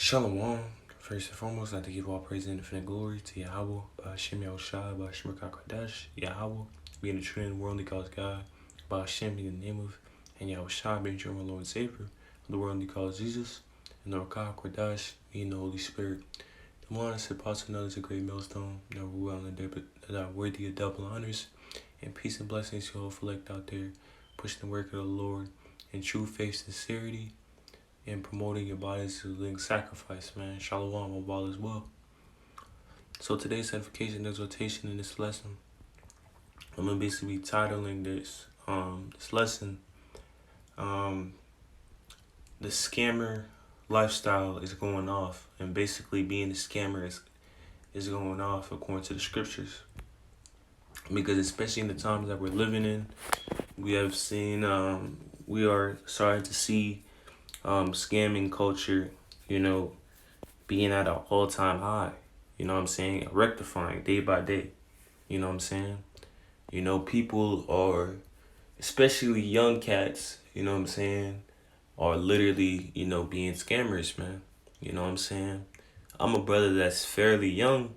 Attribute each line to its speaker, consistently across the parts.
Speaker 1: Shalom. First and foremost, I'd like to give all praise and infinite glory to Yahweh, Hashem Yahushua, Hashem Kodesh, Yahweh, being the true and worldly calls God, Hashem being the name of, and Yahushua being true and Lord and Savior, of the worldly calls Jesus, and the Rakah Kodesh being the Holy Spirit. The one said, Apostle, known as a great millstone, never well that are worthy of double honors, and peace and blessings to all select out there, pushing the work of the Lord in true faith, sincerity, and promoting your bodies to living sacrifice, man. Shalom, all as well. So today's edification and exhortation in this lesson, I'm gonna basically be titling this lesson, the scammer lifestyle is going off, and basically being a scammer is going off according to the scriptures. Because especially in the times that we're living in, we have seen, we are starting to see scamming culture, being at an all-time high, rectifying day by day, people are, especially young cats, are literally, being scammers, man, I'm a brother that's fairly young,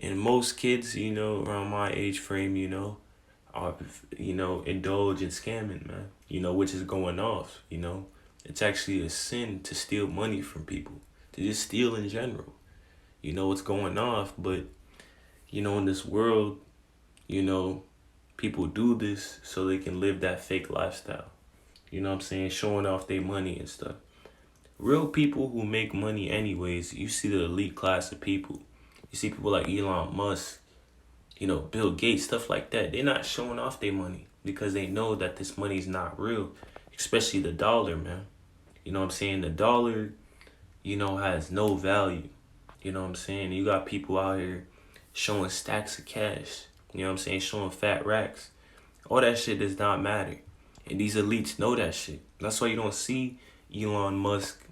Speaker 1: and most kids, around my age frame, are, indulge in scamming, man, which is going off, It's actually a sin to steal money from people, to just steal in general. What's going off, but, in this world, people do this so they can live that fake lifestyle. Showing off their money and stuff. Real people who make money anyways, you see the elite class of people. You see people like Elon Musk, Bill Gates, stuff like that. They're not showing off their money because they know that this money is not real, especially the dollar, man. The dollar, has no value. You got people out here showing stacks of cash, showing fat racks. All that shit does not matter. And these elites know that shit. That's why you don't see Elon Musk,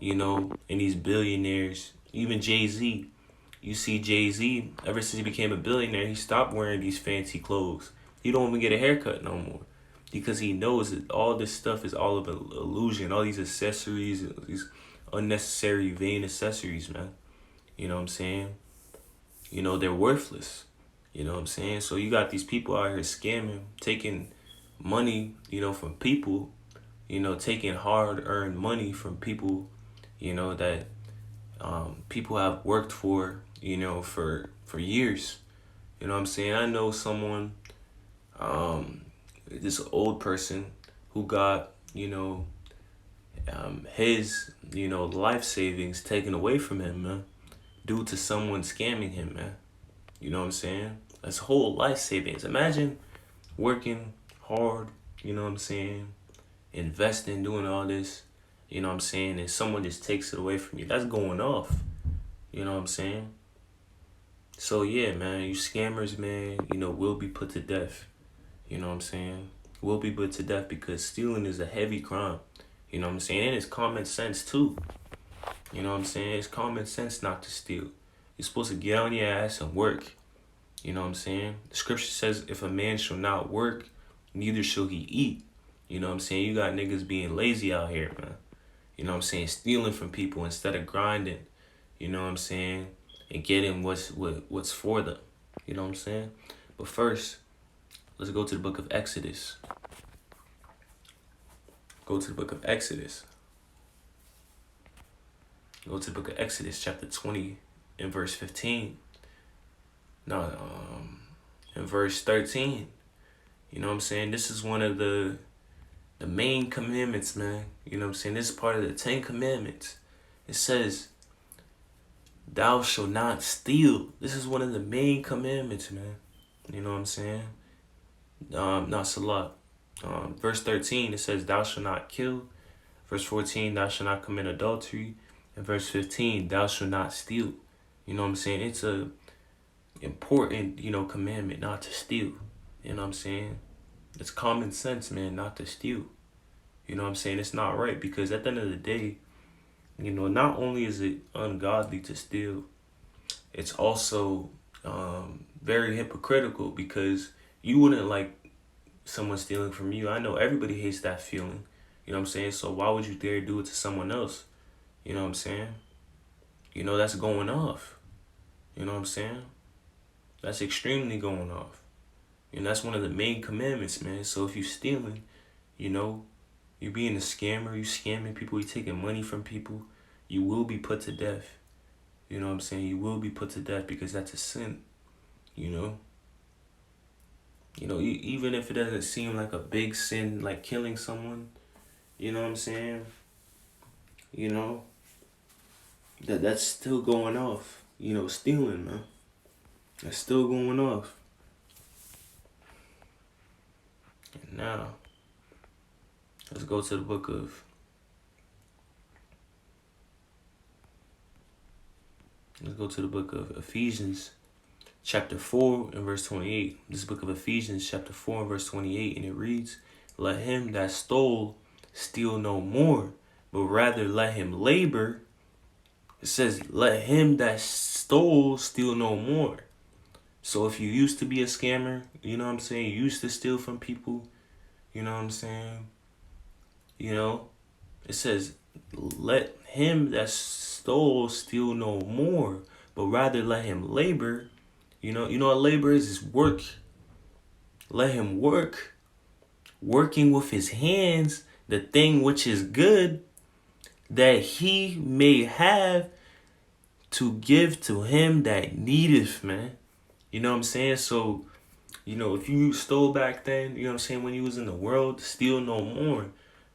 Speaker 1: and these billionaires, even Jay-Z. You see Jay-Z, ever since he became a billionaire, he stopped wearing these fancy clothes. He don't even get a haircut no more. Because he knows that all this stuff is all of an illusion. All these accessories, these unnecessary vain accessories, man. They're worthless. So you got these people out here scamming, taking money, from people, taking hard-earned money from people, that people have worked for, for years. I know someone, this old person who got, his, life savings taken away from him, man, due to someone scamming him, man. That's whole life savings. Imagine working hard, investing, doing all this, and someone just takes it away from you. That's going off, So yeah, man, you scammers, man, will be put to death. Will be put to death because stealing is a heavy crime. And it's common sense too. It's common sense not to steal. You're supposed to get on your ass and work. The scripture says if a man shall not work, neither shall he eat. You got niggas being lazy out here, man. Stealing from people instead of grinding. And getting what's for them. But first, let's go to the book of Exodus. Go to the book of Exodus. Go to the book of Exodus, chapter 20, and verse 15. No, in verse 13. This is one of the main commandments, man. This is part of the 10 commandments. It says, thou shalt not steal. This is one of the main commandments, man. Not salat. Verse 13, it says, thou shalt not kill. Verse 14, thou shalt not commit adultery. And verse 15, thou shalt not steal. It's a important, commandment not to steal. It's common sense, man, not to steal. It's not right because at the end of the day, not only is it ungodly to steal, it's also very hypocritical because you wouldn't like someone stealing from you. I know everybody hates that feeling. So why would you dare do it to someone else? That's going off. You know what I'm saying? That's extremely going off. And that's one of the main commandments, man. So if you stealing, you know, you being a scammer, you scamming people, you taking money from people, you will be put to death. You know what I'm saying? You will be put to death because that's a sin. You know? Even if it doesn't seem like a big sin, like killing someone, you know what I'm saying? You know? That's still going off. Stealing, man. That's still going off. And now, let's go to the book of Ephesians, chapter 4 and verse 28. This book of Ephesians, chapter 4 and verse 28, and it reads, "Let him that stole steal no more, but rather let him labor." It says, "Let him that stole steal no more." So if you used to be a scammer, you know what I'm saying? You used to steal from people, you know what I'm saying? It says, "Let him that stole steal no more, but rather let him labor." You know what labor is work. Let him work, working with his hands, the thing which is good, that he may have to give to him that needeth, man. You know what I'm saying? So, if you stole back then, you know what I'm saying, when you was in the world, steal no more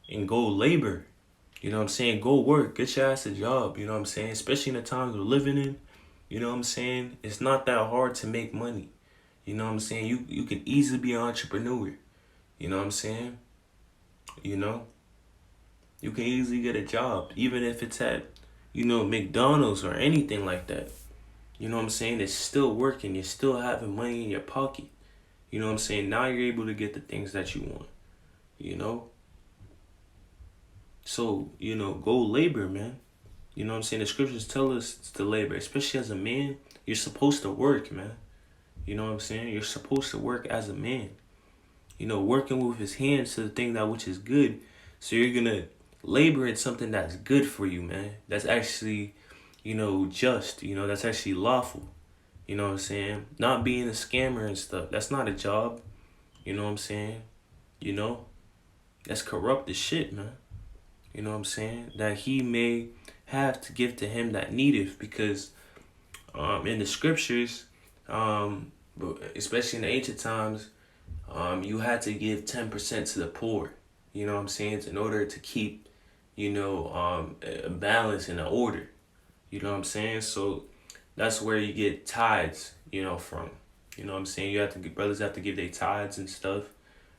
Speaker 1: and go labor. You know what I'm saying? Go work. Get your ass a job. You know what I'm saying? Especially in the times we're living in. You know what I'm saying? It's not that hard to make money. You know what I'm saying? You can easily be an entrepreneur. You know what I'm saying? You can easily get a job. Even if it's at, McDonald's or anything like that. You know what I'm saying? It's still working. You're still having money in your pocket. You know what I'm saying? Now you're able to get the things that you want. So, go labor, man. You know what I'm saying? The scriptures tell us to labor. Especially as a man, you're supposed to work, man. You know what I'm saying? You're supposed to work as a man. Working with his hands to the thing that which is good. So you're going to labor in something that's good for you, man. That's actually, just. That's actually lawful. You know what I'm saying? Not being a scammer and stuff. That's not a job. You know what I'm saying? That's corrupt as shit, man. You know what I'm saying? That he may have to give to him that needeth. Because in the scriptures, especially in the ancient times, you had to give 10% to the poor. You know what I'm saying? In order to keep, a balance and an order. You know what I'm saying? So that's where you get tithes, from. You know what I'm saying? Brothers have to give their tithes and stuff.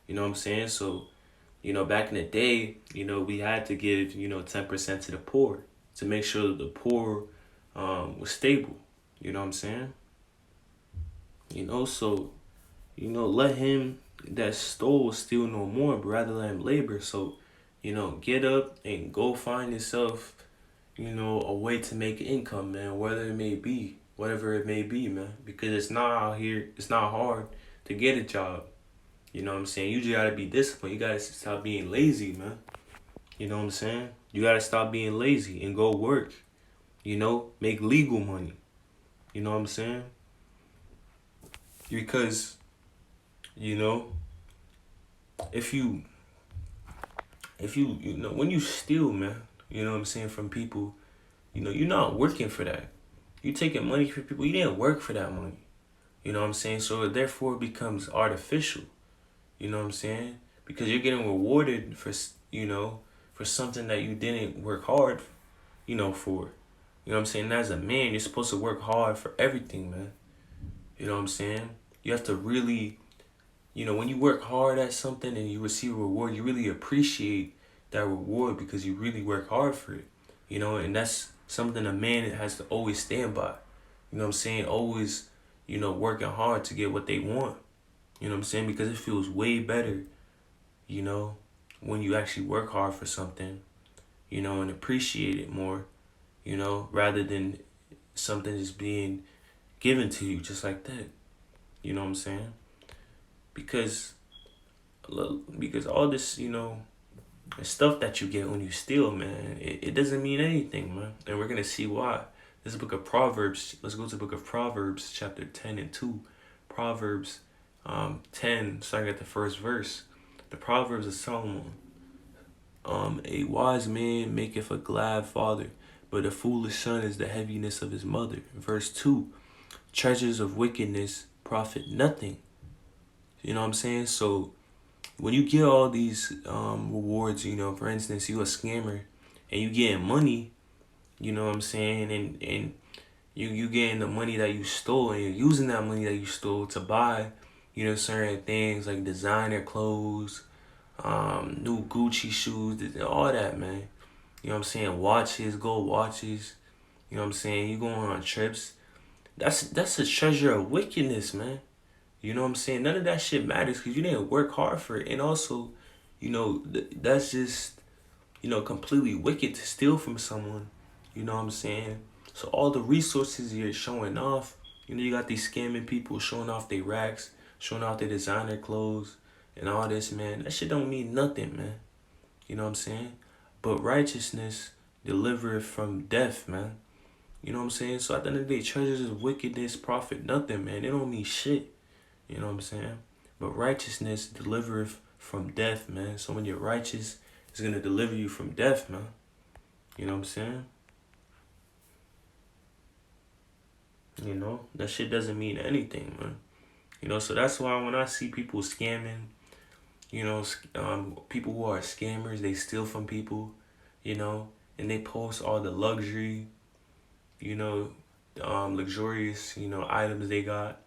Speaker 1: You know what I'm saying? So, back in the day, we had to give, 10% to the poor to make sure that the poor was stable. You know what I'm saying? So, let him that stole steal no more, but rather let him labor. So, get up and go find yourself, a way to make income, man, whatever it may be, man, because it's not out here, it's not hard to get a job. You know what I'm saying? You just gotta be disciplined. You gotta stop being lazy, man. You know what I'm saying? You gotta stop being lazy and go work. Make legal money. You know what I'm saying? Because, if you when you steal, man, you know what I'm saying, from people, you're not working for that. You taking money from people, you didn't work for that money. You know what I'm saying? So therefore it becomes artificial. You know what I'm saying? Because you're getting rewarded for something that you didn't work hard, for. You know what I'm saying? And as a man, you're supposed to work hard for everything, man. You know what I'm saying? You have to really, when you work hard at something and you receive a reward, you really appreciate that reward because you really work hard for it. And that's something a man has to always stand by. You know what I'm saying? Always, working hard to get what they want. You know what I'm saying? Because it feels way better, when you actually work hard for something, and appreciate it more, rather than something just being given to you just like that. You know what I'm saying? Because all this, the stuff that you get when you steal, man, it doesn't mean anything, man. And we're going to see why. This book of Proverbs. Let's go to the book of Proverbs, chapter 10 and 2. Proverbs 10, starting at the first verse. The Proverbs of Solomon. A wise man maketh a glad father, but a foolish son is the heaviness of his mother. Verse 2. Treasures of wickedness profit nothing. You know what I'm saying? So when you get all these rewards, for instance, you a scammer and you getting money, you know what I'm saying, and you getting the money that you stole and you're using that money that you stole to buy, certain things like designer clothes, new Gucci shoes, all that, man. You know what I'm saying? Watches, gold watches. You know what I'm saying? You going on trips. That's a treasure of wickedness, man. You know what I'm saying? None of that shit matters because you didn't work hard for it. And also, that's just, completely wicked to steal from someone. You know what I'm saying? So all the resources you're showing off, you got these scamming people showing off their racks, showing off their designer clothes and all this, man. That shit don't mean nothing, man. You know what I'm saying? But righteousness delivereth from death, man. You know what I'm saying? So at the end of the day, treasures of wickedness profit nothing, man. They don't mean shit. You know what I'm saying? But righteousness delivereth from death, man. So when you're righteous, it's going to deliver you from death, man. You know what I'm saying? That shit doesn't mean anything, man. So that's why when I see people scamming, people who are scammers, they steal from people, and they post all the luxury, luxurious, items they got.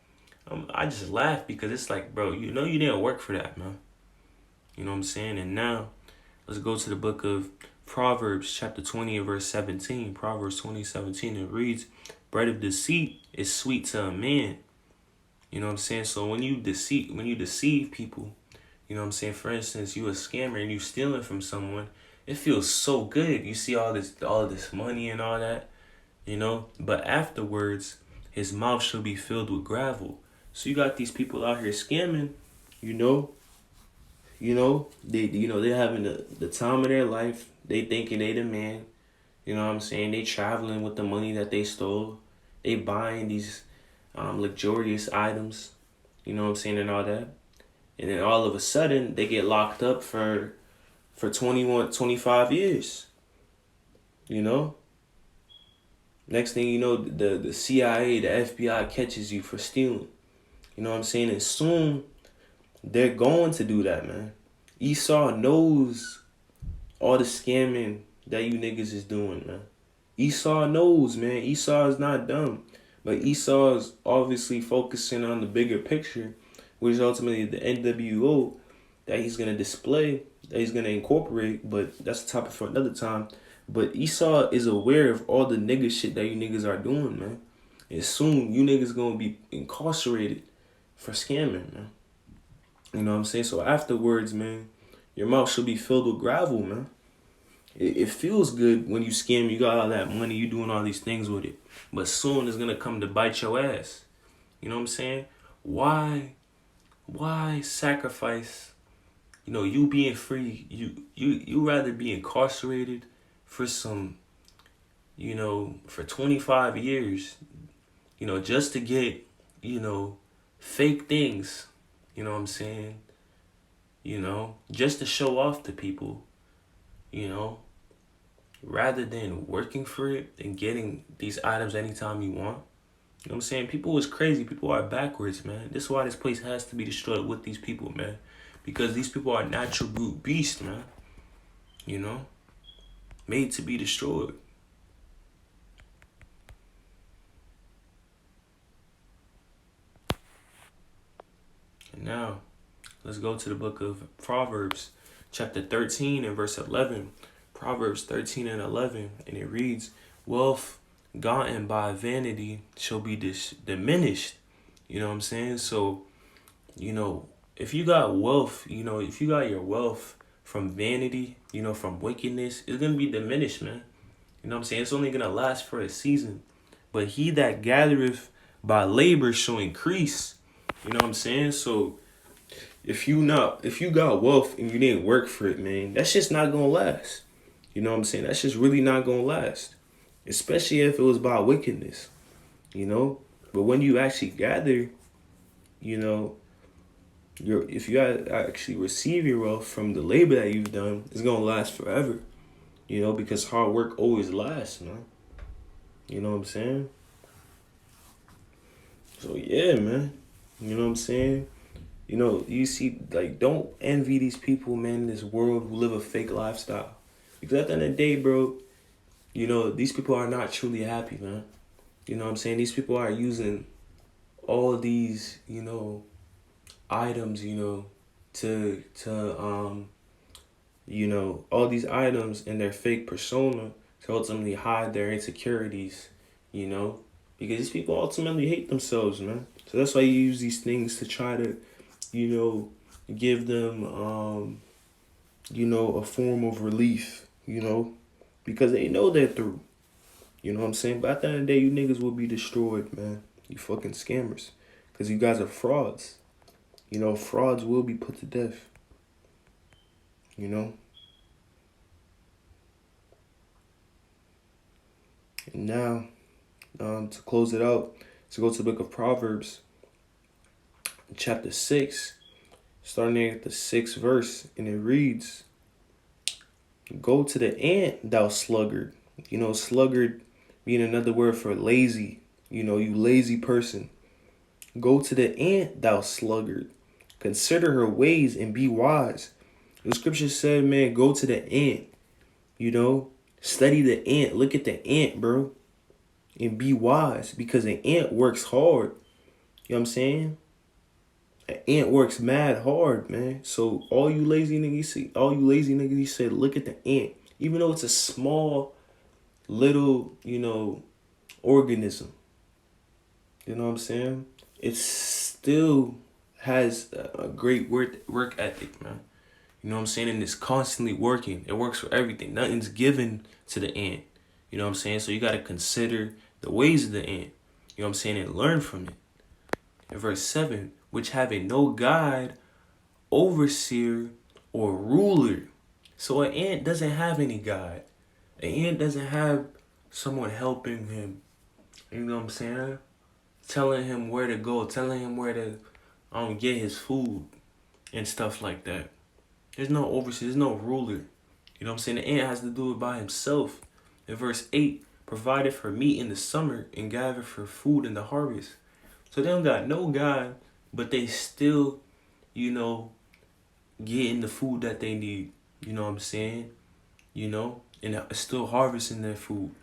Speaker 1: I just laugh because it's like, bro, you didn't work for that, man. You know what I'm saying? And now, let's go to the book of Proverbs, chapter 20 and verse 17. Proverbs 20:17, it reads, bread of deceit is sweet to a man. You know what I'm saying? So when you deceive people, you know what I'm saying? For instance, you a scammer and you stealing from someone, it feels so good. You see all this money and all that, but afterwards, his mouth shall be filled with gravel. So you got these people out here scamming, they're having the time of their life. They thinking they the man. You know what I'm saying? They traveling with the money that they stole. They buying these luxurious items, you know what I'm saying, and all that. And then all of a sudden, they get locked up for 21, 25 years, Next thing you know, the CIA, the FBI catches you for stealing. You know what I'm saying? And soon, they're going to do that, man. Esau knows all the scamming that you niggas is doing, man. Esau knows, man. Esau is not dumb. But Esau is obviously focusing on the bigger picture, which is ultimately the NWO that he's going to display, that he's going to incorporate. But that's a topic for another time. But Esau is aware of all the nigga shit that you niggas are doing, man. And soon, you niggas going to be incarcerated for scamming, man. You know what I'm saying? So afterwards, man, your mouth should be filled with gravel, man. It feels good when you scam, you got all that money, you doing all these things with it. But soon it's going to come to bite your ass. You know what I'm saying? Why sacrifice, you being free? You rather be incarcerated for some, for 25 years, just to get, fake things. You know what I'm saying? Just to show off to people, rather than working for it and getting these items anytime you want. You know what I'm saying? People is crazy. People are backwards, man. This is why this place has to be destroyed with these people, man. Because these people are natural brute beasts, man. Made to be destroyed. And now, let's go to the book of Proverbs, chapter 13 and verse 11. Proverbs 13 and 11, and it reads, wealth gotten by vanity shall be diminished. You know what I'm saying? So, if you got wealth, if you got your wealth from vanity, from wickedness, it's going to be diminished, man. You know what I'm saying? It's only going to last for a season. But he that gathereth by labor shall increase. You know what I'm saying? So, if you got wealth and you didn't work for it, man, that's just not going to last. You know what I'm saying? That's just really not going to last. especially if it was by wickedness, you know. But when you actually gather, you know, if you actually receive your wealth from the labor that you've done, it's gonna last forever, you know, because hard work always lasts, man. You know what I'm saying? So yeah, man. You know what I'm saying? You know, you see, like, don't envy these people, man, in this world who live a fake lifestyle. Because at the end of the day, bro, you know, these people are not truly happy, man. You know what I'm saying? These people are using all these, you know, items, you know, to you know, all these items in their fake persona to ultimately hide their insecurities, you know? Because these people ultimately hate themselves, man. So that's why you use these things to try to, you know, give them you know, a form of relief, you know, because they know they're through. You know what I'm saying? But at the end of the day, you niggas will be destroyed, man. You fucking scammers. Because you guys are frauds. You know, frauds will be put to death. You know? And now, to close it out, to go to the book of Proverbs, chapter 6, starting at the 6th verse, and it reads, "Go to the ant, thou sluggard." You know, sluggard being another word for lazy. You know, you lazy person. "Go to the ant, thou sluggard. Consider her ways and be wise." The scripture said, man, go to the ant. You know, study the ant. Look at the ant, bro. And be wise, because an ant works hard. You know what I'm saying? An ant works mad hard, man. So all you lazy niggas, you said, look at the ant. Even though it's a small, little, you know, organism. You know what I'm saying? It still has a great work ethic, man. You know what I'm saying? And it's constantly working. It works for everything. Nothing's given to the ant. You know what I'm saying? So you got to consider the ways of the ant. You know what I'm saying? And learn from it. In verse 7, which having no guide, overseer, or ruler. So an ant doesn't have any guide. An ant doesn't have someone helping him. You know what I'm saying? Telling him where to go, telling him where to get his food and stuff like that. There's no overseer, there's no ruler. You know what I'm saying? The ant has to do it by himself. In verse 8, provided for meat in the summer and gather for food in the harvest. So they don't got no God, but they still, you know, getting the food that they need. You know what I'm saying? You know? And still harvesting their food.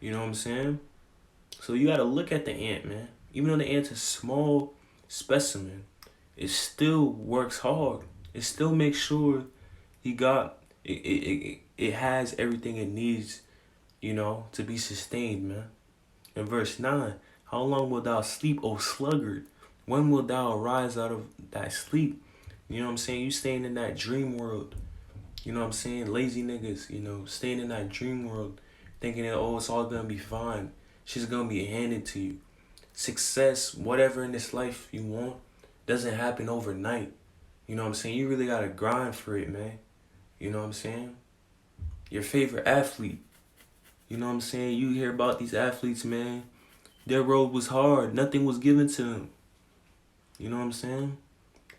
Speaker 1: You know what I'm saying? So you gotta look at the ant, man. Even though the ant's a small specimen, it still works hard. It still makes sure it has everything it needs, you know, to be sustained, man. In verse 9, how long wilt thou sleep, O sluggard? When wilt thou arise out of thy sleep? You know what I'm saying? You staying in that dream world. You know what I'm saying? Lazy niggas, you know, staying in that dream world, thinking that, oh, it's all gonna be fine. Shit's gonna be handed to you. Success, whatever in this life you want, doesn't happen overnight. You know what I'm saying? You really gotta grind for it, man. You know what I'm saying? Your favorite athlete. You know what I'm saying? You hear about these athletes, man. Their road was hard. Nothing was given to them. You know what I'm saying?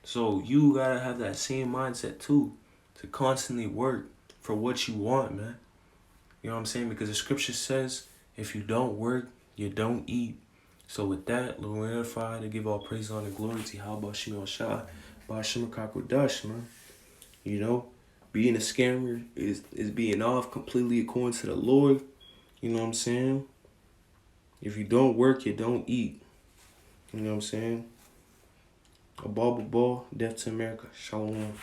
Speaker 1: So you gotta have that same mindset too. To constantly work for what you want, man. You know what I'm saying? Because the scripture says, if you don't work, you don't eat. So with that, Lord, to give all praise, honor, glory to how about Shimon Shah, Bashima Kakodash, man. You know, being a scammer is being off completely according to the Lord. You know what I'm saying? If you don't work, you don't eat. You know what I'm saying? A ball, death to America. Shalom.